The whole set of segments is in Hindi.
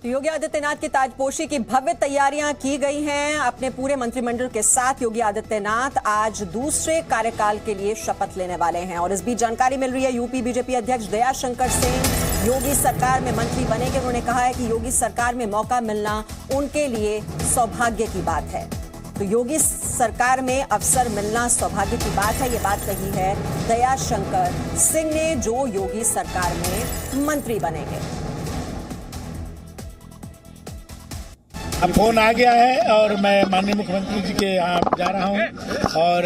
योगी आदित्यनाथ की ताजपोशी की भव्य तैयारियां की गई हैं। अपने पूरे मंत्रिमंडल के साथ योगी आदित्यनाथ आज दूसरे कार्यकाल के लिए शपथ लेने वाले हैं और इस बीच जानकारी मिल रही है यूपी बीजेपी अध्यक्ष दयाशंकर सिंह योगी सरकार में मंत्री बनेंगे। उन्होंने कहा है कि योगी सरकार में मौका मिलना उनके लिए सौभाग्य की बात है। तो योगी सरकार में अवसर मिलना सौभाग्य की बात है, ये बात कही है दयाशंकर सिंह ने, जो योगी सरकार में मंत्री बनेंगे। अब फोन आ गया है और मैं माननीय मुख्यमंत्री जी के यहाँ जा रहा हूँ और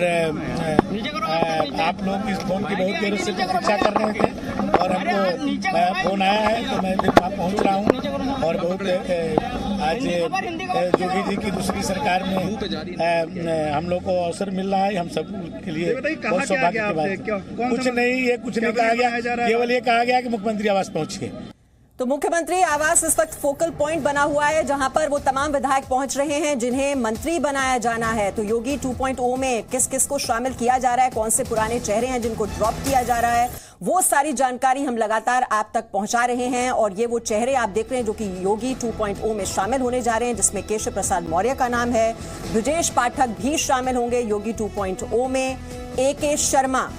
आप लोग इस फोन की बहुत देर से प्रतीक्षा कर रहे थे और हमको फोन आया है तो मैं वहाँ पहुँच रहा हूँ और बहुत आज योगी जी की दूसरी सरकार में हम लोग को अवसर मिल रहा है। हम सब के लिए बहुत सौभाग्य की बात है। कुछ नहीं कहा गया, केवल ये कहा गया कि मुख्यमंत्री आवास पहुँचिए। तो मुख्यमंत्री आवास इस वक्त फोकल पॉइंट बना हुआ है जहां पर वो तमाम विधायक पहुंच रहे हैं जिन्हें मंत्री बनाया जाना है। तो योगी 2.0 में किस किस को शामिल किया जा रहा है, कौन से पुराने चेहरे हैं जिनको ड्रॉप किया जा रहा है, वो सारी जानकारी हम लगातार आप तक पहुंचा रहे हैं। और ये वो चेहरे आप देख रहे हैं जो कि योगी 2.0 में शामिल होने जा रहे हैं, जिसमें केशव प्रसाद मौर्य का नाम है। ब्रजेश पाठक भी शामिल होंगे योगी 2.0 में। AK शर्मा,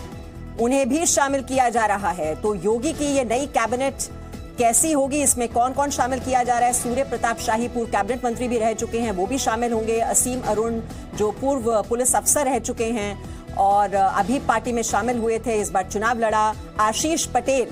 उन्हें भी शामिल किया जा रहा है। तो योगी की ये नई कैबिनेट कैसी होगी, इसमें कौन कौन शामिल किया जा रहा है। सूर्य प्रताप शाही पूर्व कैबिनेट मंत्री भी रह चुके हैं, वो भी शामिल होंगे। असीम अरुण जो पूर्व पुलिस अफसर रह चुके हैं और अभी पार्टी में शामिल हुए थे, इस बार चुनाव लड़ा। आशीष पटेल,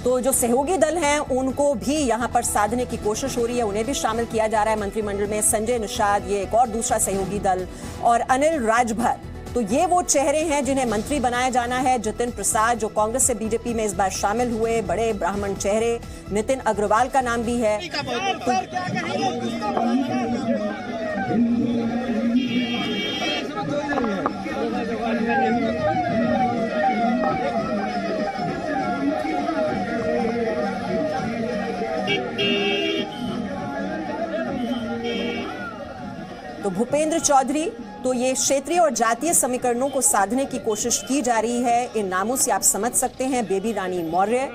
तो जो सहयोगी दल हैं उनको भी यहां पर साधने की कोशिश हो रही है, उन्हें भी शामिल किया जा रहा है मंत्रिमंडल में। संजय निषाद, ये एक और दूसरा सहयोगी दल, और अनिल राजभर। तो ये वो चेहरे हैं जिन्हें मंत्री बनाया जाना है। जतिन प्रसाद जो कांग्रेस से बीजेपी में इस बार शामिल हुए, बड़े ब्राह्मण चेहरे। नितिन अग्रवाल का नाम भी है। तो भूपेंद्र चौधरी, तो ये क्षेत्रीय और जातीय समीकरणों को साधने की कोशिश की जा रही है। इन नामों से आप समझ सकते हैं, बेबी रानी मौर्य,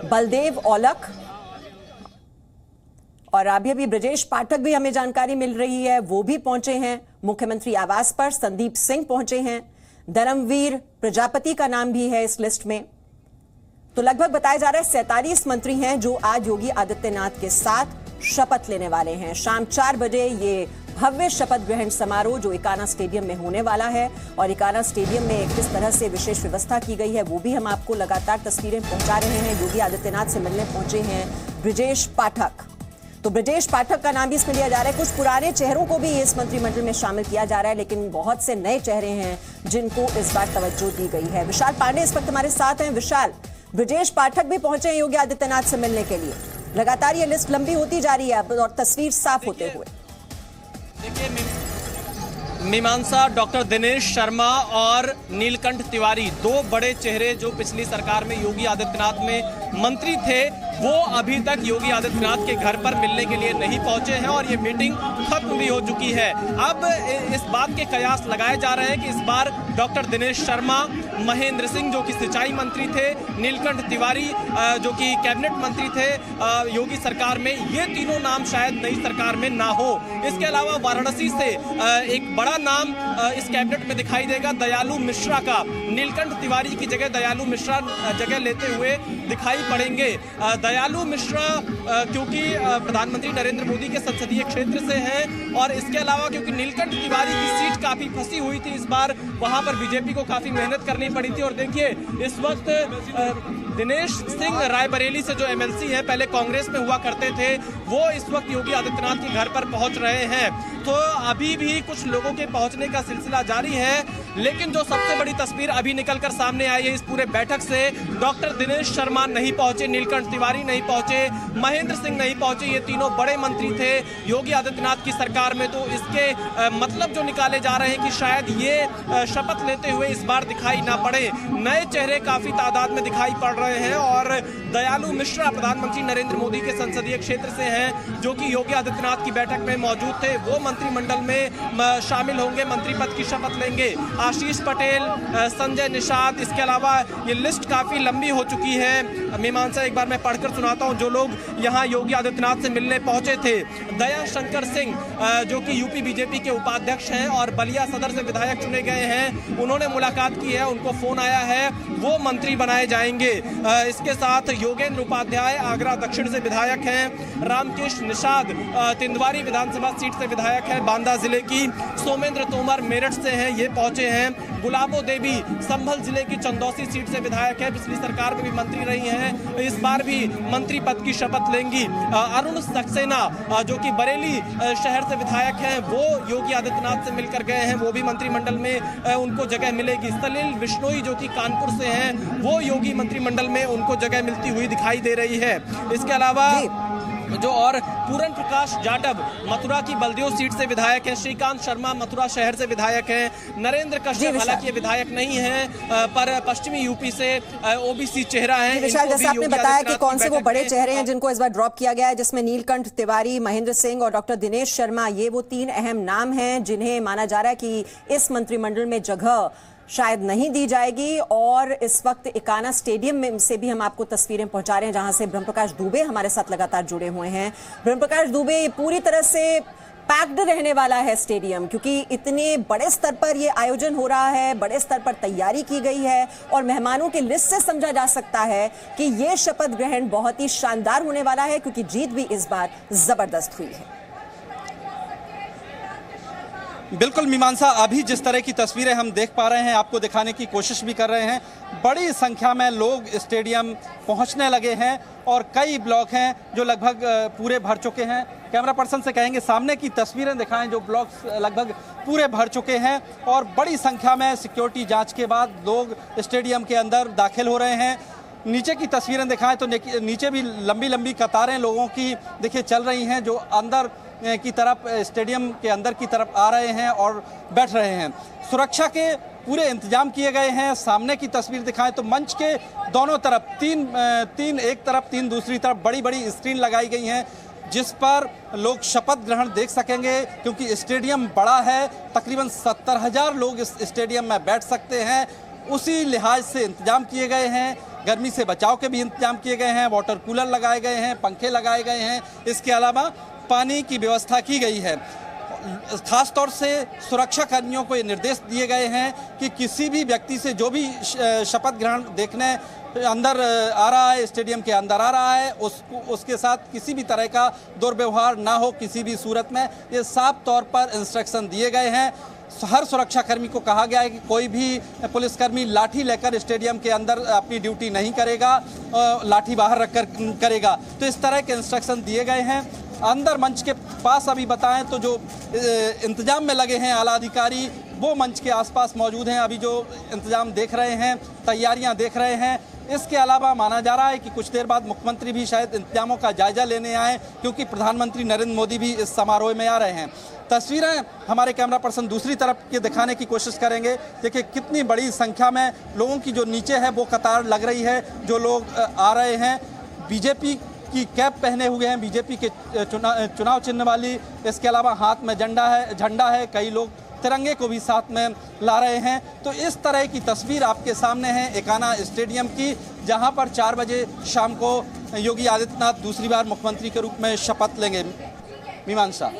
बलदेव औलख, और अभी ब्रजेश पाठक भी हमें जानकारी मिल रही है, वो भी पहुंचे हैं मुख्यमंत्री आवास पर। संदीप सिंह पहुंचे हैं। धर्मवीर प्रजापति का नाम भी है इस लिस्ट में। तो लगभग बताया जा रहा है 47 मंत्री हैं जो आज योगी आदित्यनाथ के साथ शपथ लेने वाले हैं। शाम 4 बजे ये भव्य शपथ ग्रहण समारोह जो इकाना स्टेडियम में होने वाला है, और इकाना स्टेडियम में किस तरह से विशेष व्यवस्था की गई है वो भी हम आपको लगातार तस्वीरें पहुंचा रहे हैं। योगी आदित्यनाथ से मिलने पहुंचे हैं ब्रजेश पाठक। तो ब्रजेश पाठक का नाम भी इसमें लिया जा रहा है। कुछ पुराने चेहरों को भी इस मंत्रिमंडल में शामिल किया जा रहा है, लेकिन बहुत से नए चेहरे हैं जिनको इस बार तवज्जो दी गई है। विशाल पांडे इस वक्त हमारे साथ हैं। विशाल, ब्रजेश पाठक भी पहुंचे हैं योगी आदित्यनाथ से मिलने के लिए। लगातार ये लिस्ट लंबी होती जा रही है और तस्वीर साफ होते हुए। देखिए, मीमांसा, डॉक्टर दिनेश शर्मा और नीलकंठ तिवारी, दो बड़े चेहरे जो पिछली सरकार में योगी आदित्यनाथ में मंत्री थे, वो अभी तक योगी आदित्यनाथ के घर पर मिलने के लिए नहीं पहुंचे हैं और ये मीटिंग खत्म भी हो चुकी है। अब इस बात के कयास लगाए जा रहे हैं कि इस बार डॉक्टर दिनेश शर्मा, महेंद्र सिंह जो कि सिंचाई मंत्री थे, नीलकंठ तिवारी जो कि कैबिनेट मंत्री थे योगी सरकार में, ये तीनों नाम शायद नई सरकार में ना हो। इसके अलावा वाराणसी से एक बड़ा नाम इस कैबिनेट में दिखाई देगा, दयालु मिश्रा का। नीलकंठ तिवारी की जगह दयालु मिश्रा जगह लेते हुए दिखाई पड़ेंगे। दयालु मिश्रा क्योंकि प्रधानमंत्री नरेंद्र मोदी के संसदीय क्षेत्र से हैं, और इसके अलावा क्योंकि नीलकंठ तिवारी की सीट काफी फंसी हुई थी इस बार, वहां पर बीजेपी को काफी मेहनत करनी पड़ी थी। और देखिए, इस वक्त दिनेश सिंह रायबरेली से जो MLC हैं, पहले कांग्रेस में हुआ करते थे, वो इस वक्त योगी आदित्यनाथ के घर पर पहुंच रहे हैं। तो अभी भी कुछ लोगों के पहुंचने का सिलसिला जारी है, लेकिन जो सबसे बड़ी तस्वीर अभी निकलकर सामने आई है इस पूरे बैठक से, डॉक्टर दिनेश शर्मा नहीं पहुंचे, नीलकंठ तिवारी नहीं पहुंचे, महेंद्र सिंह नहीं पहुंचे। ये तीनों बड़े मंत्री थे योगी आदित्यनाथ की सरकार में। तो इसके मतलब जो निकाले जा रहे हैं कि शायद ये शपथ लेते हुए इस बार दिखाई ना पड़े। नए चेहरे काफी तादाद में दिखाई पड़ रहे हैं, और दयालु मिश्रा प्रधानमंत्री नरेंद्र मोदी के संसदीय क्षेत्र से हैं, जो कि योगी आदित्यनाथ की बैठक में मौजूद थे। वो मंत्रिमंडल में शामिल होंगे, मंत्री पद की शपथ लेंगे। आशीष पटेल, संजय निषाद, इसके अलावा ये लिस्ट काफी लंबी हो चुकी है। मीमांसा एक बार मैं पढ़कर सुनाता हूं जो लोग यहां योगी आदित्यनाथ से मिलने पहुंचे थे। दया शंकर सिंह जो कि यूपी बीजेपी के उपाध्यक्ष हैं और बलिया सदर से विधायक चुने गए हैं, उन्होंने मुलाकात की है, उनको फोन आया है, वो मंत्री बनाए जाएंगे। इसके साथ योगेंद्र उपाध्याय आगरा दक्षिण से विधायक हैं। रामकृष्ण निषाद तिंदवारी विधानसभा सीट से विधायक है बांदा जिले की। सोमेंद्र तोमर मेरठ से हैं, ये पहुंचे हैं। गुलाबो देवी संभल जिले की चंदौसी सीट से विधायक है, पिछली सरकार में भी मंत्री रही हैं, इस बार भी मंत्री पद की शपथ लेंगी। अरुण सक्सेना जो कि बरेली शहर से विधायक हैं, वो योगी आदित्यनाथ से मिलकर गए हैं, वो भी मंत्रिमंडल में उनको जगह मिलेगी। सलील बिश्नोई जो कि कानपुर से हैं, वो योगी मंत्रिमंडल में उनको जगह मिलती हुई दिखाई दे रही है। इसके अलावा जो और पूरन प्रकाश जाटव मथुरा की बलदेव सीट से विधायक हैं। श्रीकांत शर्मा मथुरा शहर से विधायक हैं। नरेंद्र कश्यप हालांकि विधायक नहीं हैं पर पश्चिमी यूपी से ओबीसी चेहरा है। विशाल, जैसे आपने बताया कि कौन से वो बड़े चेहरे हैं जिनको इस बार ड्रॉप किया गया है, जिसमें नीलकंठ तिवारी, महेंद्र सिंह और डॉक्टर दिनेश शर्मा, ये वो 3 अहम नाम हैं जिन्हें माना जा रहा है कि इस मंत्रिमंडल में जगह शायद नहीं दी जाएगी। और इस वक्त इकाना स्टेडियम में से भी हम आपको तस्वीरें पहुंचा रहे हैं जहां से ब्रह्मप्रकाश दुबे हमारे साथ लगातार जुड़े हुए हैं। ब्रह्मप्रकाश दुबे, ये पूरी तरह से पैक्ड रहने वाला है स्टेडियम, क्योंकि इतने बड़े स्तर पर ये आयोजन हो रहा है, बड़े स्तर पर तैयारी की गई है और मेहमानों की लिस्ट से समझा जा सकता है कि ये शपथ ग्रहण बहुत ही शानदार होने वाला है, क्योंकि जीत भी इस बार जबरदस्त हुई है। बिल्कुल मीमांसा, अभी जिस तरह की तस्वीरें हम देख पा रहे हैं, आपको दिखाने की कोशिश भी कर रहे हैं। बड़ी संख्या में लोग स्टेडियम पहुंचने लगे हैं और कई ब्लॉक हैं जो लगभग पूरे भर चुके हैं। कैमरा पर्सन से कहेंगे सामने की तस्वीरें दिखाएं, जो ब्लॉक्स लगभग पूरे भर चुके हैं और बड़ी संख्या में सिक्योरिटी जांच के बाद लोग स्टेडियम के अंदर दाखिल हो रहे हैं। नीचे की तस्वीरें दिखाएं तो नीचे भी लंबी लंबी कतारें लोगों की देखिए चल रही हैं, जो अंदर की तरफ स्टेडियम के अंदर की तरफ आ रहे हैं और बैठ रहे हैं। सुरक्षा के पूरे इंतजाम किए गए हैं। सामने की तस्वीर दिखाएं तो मंच के दोनों तरफ तीन एक तरफ 3 दूसरी तरफ बड़ी बड़ी स्क्रीन लगाई गई हैं जिस पर लोग शपथ ग्रहण देख सकेंगे, क्योंकि स्टेडियम बड़ा है, तकरीबन 70,000 लोग इस स्टेडियम में बैठ सकते हैं। उसी लिहाज से इंतजाम किए गए हैं। गर्मी से बचाव के भी इंतजाम किए गए हैं, वाटर कूलर लगाए गए हैं, पंखे लगाए गए हैं, इसके अलावा पानी की व्यवस्था की गई है। खास तौर से सुरक्षा कर्मियों को ये निर्देश दिए गए हैं कि किसी भी व्यक्ति से जो भी शपथ ग्रहण देखने अंदर आ रहा है, स्टेडियम के अंदर आ रहा है, उसके साथ किसी भी तरह का दुर्व्यवहार ना हो किसी भी सूरत में, ये साफ तौर पर इंस्ट्रक्शन दिए गए हैं। हर सुरक्षा कर्मी को कहा गया है कि कोई भी पुलिसकर्मी लाठी लेकर स्टेडियम के अंदर अपनी ड्यूटी नहीं करेगा, लाठी बाहर रखकर करेगा। तो इस तरह के इंस्ट्रक्शन दिए गए हैं। अंदर मंच के पास अभी बताएं तो जो इंतजाम में लगे हैं आला अधिकारी, वो मंच के आसपास मौजूद हैं, अभी जो इंतजाम देख रहे हैं, तैयारियां देख रहे हैं। इसके अलावा माना जा रहा है कि कुछ देर बाद मुख्यमंत्री भी शायद इंतजामों का जायजा लेने आए, क्योंकि प्रधानमंत्री नरेंद्र मोदी भी इस समारोह में आ रहे हैं। तस्वीरें हमारे कैमरा पर्सन दूसरी तरफ के दिखाने की कोशिश करेंगे। देखिए कितनी बड़ी संख्या में लोगों की जो नीचे है वो कतार लग रही है, जो लोग आ रहे हैं बीजेपी की कैप पहने हुए हैं, बीजेपी के चुनाव चिन्ह वाली। इसके अलावा हाथ में झंडा है, कई लोग तिरंगे को भी साथ में ला रहे हैं। तो इस तरह की तस्वीर आपके सामने है इकाना स्टेडियम की, जहां पर 4 बजे शाम को योगी आदित्यनाथ दूसरी बार मुख्यमंत्री के रूप में शपथ लेंगे। मीमांसा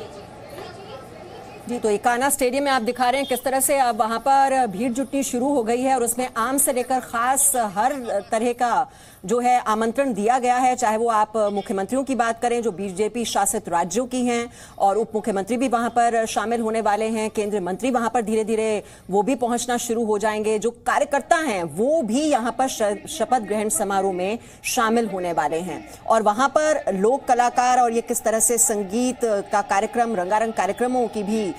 जी, तो इकाना स्टेडियम में आप दिखा रहे हैं किस तरह से अब वहां पर भीड़ जुटनी शुरू हो गई है और उसमें आम से लेकर खास हर तरह का जो है आमंत्रण दिया गया है, चाहे वो आप मुख्यमंत्रियों की बात करें जो बीजेपी शासित राज्यों की हैं, और उप मुख्यमंत्री भी वहां पर शामिल होने वाले हैं, केंद्रीय मंत्री वहां पर धीरे धीरे वो भी पहुंचना शुरू हो जाएंगे, जो कार्यकर्ता हैं वो भी यहां पर शपथ ग्रहण समारोह में शामिल होने वाले हैं। और वहां पर लोक कलाकार और ये किस तरह से संगीत का कार्यक्रम, रंगारंग कार्यक्रमों की भी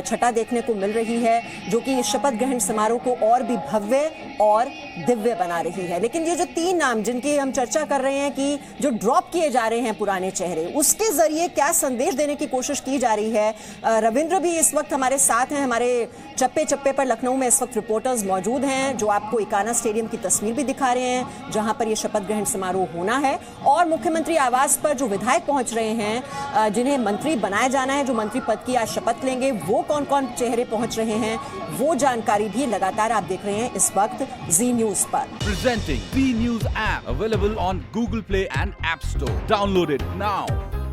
छटा देखने को मिल रही है, जो कि इस शपथ ग्रहण समारोह को और भी भव्य और दिव्य बना रही है। लेकिन ये जो 3 नाम जिनकी हम चर्चा कर रहे हैं कि जो ड्रॉप किए जा रहे हैं पुराने चेहरे, उसके जरिए क्या संदेश देने की कोशिश की जा रही है। रविंद्र भी इस वक्त हमारे साथ हैं, हमारे चप्पे चप्पे पर लखनऊ में इस वक्त रिपोर्टर्स मौजूद हैं जो आपको इकाना स्टेडियम की तस्वीर भी दिखा रहे हैं जहां पर यह शपथ ग्रहण समारोह होना है, और मुख्यमंत्री आवास पर जो विधायक पहुंच रहे हैं जिन्हें मंत्री बनाया जाना है, जो मंत्री पद की आज शपथ लेंगे, वो कौन कौन चेहरे पहुंच रहे हैं, वो जानकारी भी लगातार आप देख रहे हैं इस वक्त जी न्यूज पर। Presenting Z News app available on Google Play and App Store. Download it now.